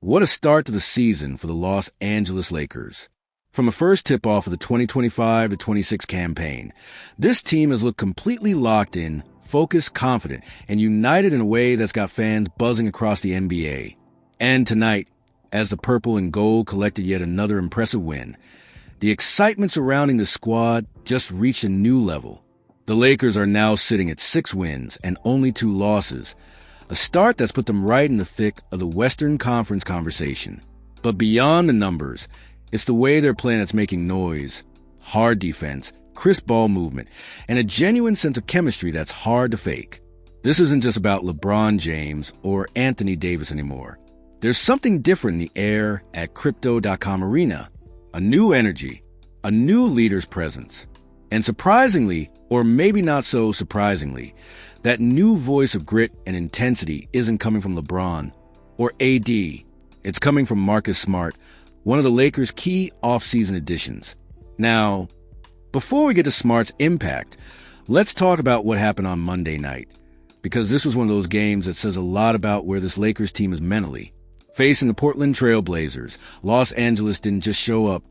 What a start to the season for the Los Angeles Lakers. From a first tip-off of the 2025-26 campaign, this team has looked completely locked in, focused, confident, and united in a way that's got fans buzzing across the NBA. And tonight, as the purple and gold collected yet another impressive win, the excitement surrounding the squad just reached a new level. The Lakers are now sitting at 6 wins and only 2 losses, a start that's put them right in the thick of the Western Conference conversation. But beyond the numbers, it's the way they're playing that's making noise. Hard defense, crisp ball movement, and a genuine sense of chemistry that's hard to fake. This isn't just about LeBron James or Anthony Davis anymore. There's something different in the air at Crypto.com Arena. A new energy, a new leader's presence. And surprisingly, or maybe not so surprisingly, that new voice of grit and intensity isn't coming from LeBron or AD. It's coming from Marcus Smart, one of the Lakers' key off-season additions. Now, before we get to Smart's impact, let's talk about what happened on Monday night, because this was one of those games that says a lot about where this Lakers team is mentally. Facing the Portland Trail Blazers, Los Angeles didn't just show up,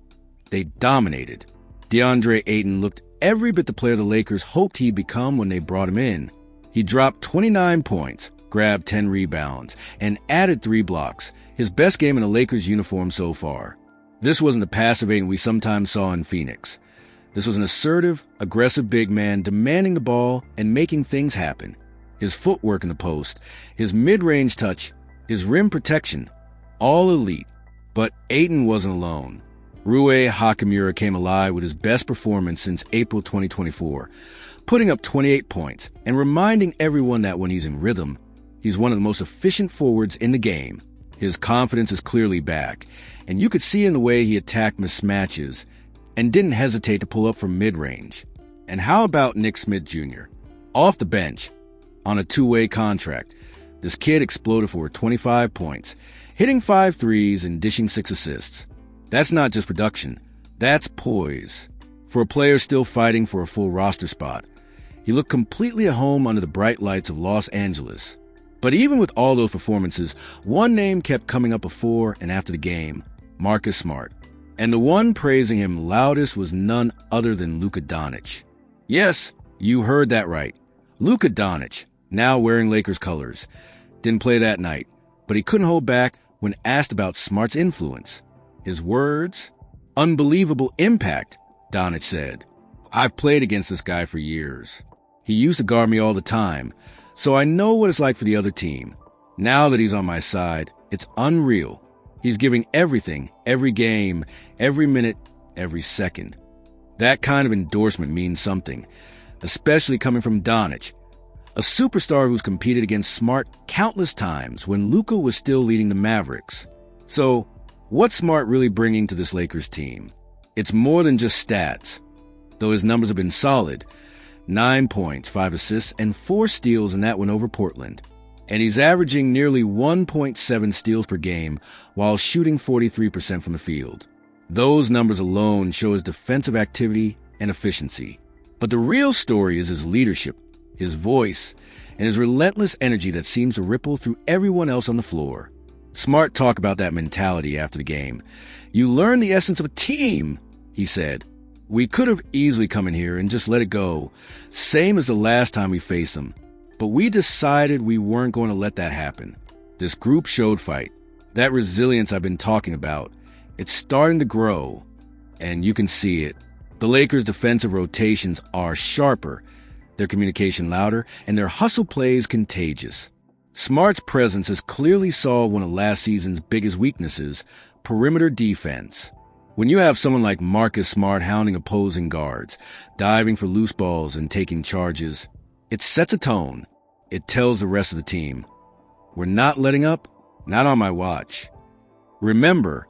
they dominated. DeAndre Ayton looked every bit the player the Lakers hoped he'd become when they brought him in. He dropped 29 points, grabbed 10 rebounds, and added 3 blocks, his best game in a Lakers uniform so far. This wasn't the passive Ayton we sometimes saw in Phoenix. This was an assertive, aggressive big man demanding the ball and making things happen. His footwork in the post, his mid-range touch, his rim protection, all elite. But Ayton wasn't alone. Rui Hachimura came alive with his best performance since April 2024, putting up 28 points and reminding everyone that when he's in rhythm, he's one of the most efficient forwards in the game. His confidence is clearly back, and you could see in the way he attacked mismatches and didn't hesitate to pull up from mid-range. And how about Nick Smith Jr.? Off the bench, on a 2-way contract, this kid exploded for 25 points, hitting 5 threes and dishing 6 assists. That's not just production, that's poise. For a player still fighting for a full roster spot, he looked completely at home under the bright lights of Los Angeles. But even with all those performances, one name kept coming up before and after the game, Marcus Smart. And the one praising him loudest was none other than Luka Doncic. Yes, you heard that right. Luka Doncic, now wearing Lakers colors, didn't play that night, but he couldn't hold back when asked about Smart's influence. His words? Unbelievable impact, Doncic said. I've played against this guy for years. He used to guard me all the time, so I know what it's like for the other team. Now that he's on my side, it's unreal. He's giving everything, every game, every minute, every second. That kind of endorsement means something, especially coming from Doncic, a superstar who's competed against Smart countless times when Luka was still leading the Mavericks. So, what's Smart really bringing to this Lakers team? It's more than just stats. Though his numbers have been solid, 9 points, 5 assists, and 4 steals in that one over Portland. And he's averaging nearly 1.7 steals per game while shooting 43% from the field. Those numbers alone show his defensive activity and efficiency. But the real story is his leadership, his voice, and his relentless energy that seems to ripple through everyone else on the floor. Smart talked about that mentality after the game. You learn the essence of a team, he said. We could have easily come in here and just let it go, same as the last time we faced them. But we decided we weren't going to let that happen. This group showed fight. That resilience I've been talking about, it's starting to grow, and you can see it. The Lakers' defensive rotations are sharper, their communication louder, and their hustle plays contagious. Smart's presence has clearly solved one of last season's biggest weaknesses, perimeter defense. When you have someone like Marcus Smart hounding opposing guards, diving for loose balls and taking charges, it sets a tone. It tells the rest of the team, we're not letting up, not on my watch. Remember,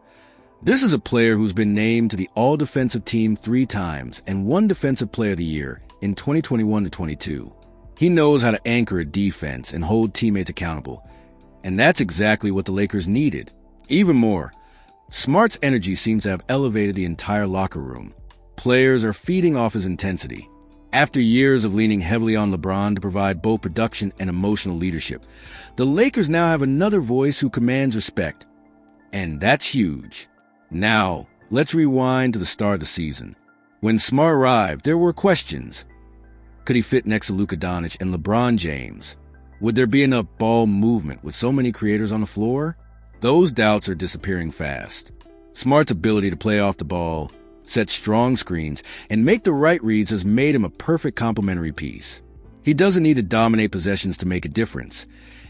this is a player who's been named to the All-Defensive Team 3 times and won Defensive Player of the Year in 2021-22. He knows how to anchor a defense and hold teammates accountable, and that's exactly what the Lakers needed. Even more, Smart's energy seems to have elevated the entire locker room. Players are feeding off his intensity. After years of leaning heavily on LeBron to provide both production and emotional leadership, the Lakers now have another voice who commands respect. And that's huge. Now, let's rewind to the start of the season. When Smart arrived, there were questions. Could he fit next to Luka Doncic and LeBron James? Would there be enough ball movement with so many creators on the floor? Those doubts are disappearing fast. Smart's ability to play off the ball, set strong screens, and make the right reads has made him a perfect complementary piece. He doesn't need to dominate possessions to make a difference.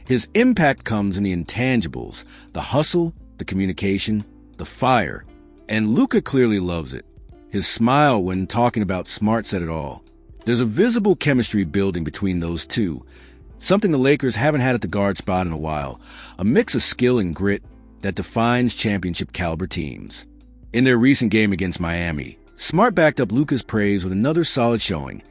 His impact comes in the intangibles, the hustle, the communication, the fire. And Luka clearly loves it. His smile when talking about Smart said it all. There's a visible chemistry building between those two, something the Lakers haven't had at the guard spot in a while, a mix of skill and grit that defines championship-caliber teams. In their recent game against Miami, Smart backed up Luka's praise with another solid showing.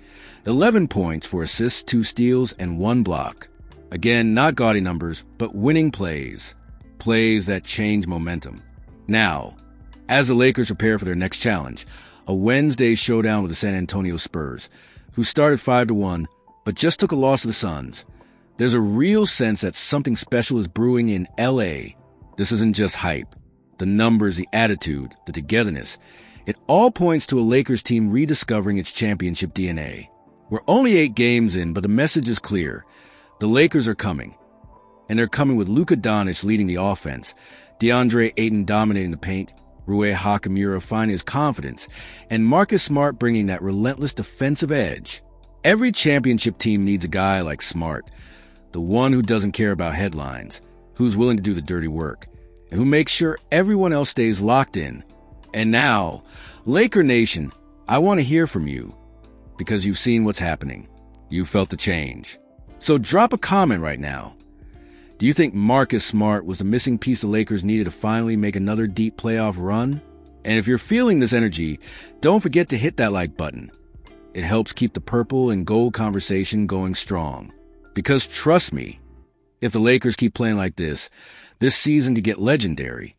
11 points, 4 assists, 2 steals, and 1 block. Again, not gaudy numbers, but winning plays. Plays that change momentum. Now, as the Lakers prepare for their next challenge, a Wednesday showdown with the San Antonio Spurs, who started 5-1, but just took a loss to the Suns, there's a real sense that something special is brewing in LA. This isn't just hype. The numbers, the attitude, the togetherness, it all points to a Lakers team rediscovering its championship DNA. We're only 8 games in, but the message is clear. The Lakers are coming. And they're coming with Luka Doncic leading the offense, DeAndre Ayton dominating the paint, Rui Hachimura finding his confidence, and Marcus Smart bringing that relentless defensive edge. Every championship team needs a guy like Smart, the one who doesn't care about headlines, who's willing to do the dirty work, and who makes sure everyone else stays locked in. And now, Laker Nation, I want to hear from you, because you've seen what's happening. You felt the change. So drop a comment right now. Do you think Marcus Smart was the missing piece the Lakers needed to finally make another deep playoff run? And if you're feeling this energy, don't forget to hit that like button. It helps keep the purple and gold conversation going strong. Because trust me, if the Lakers keep playing like this season could get legendary.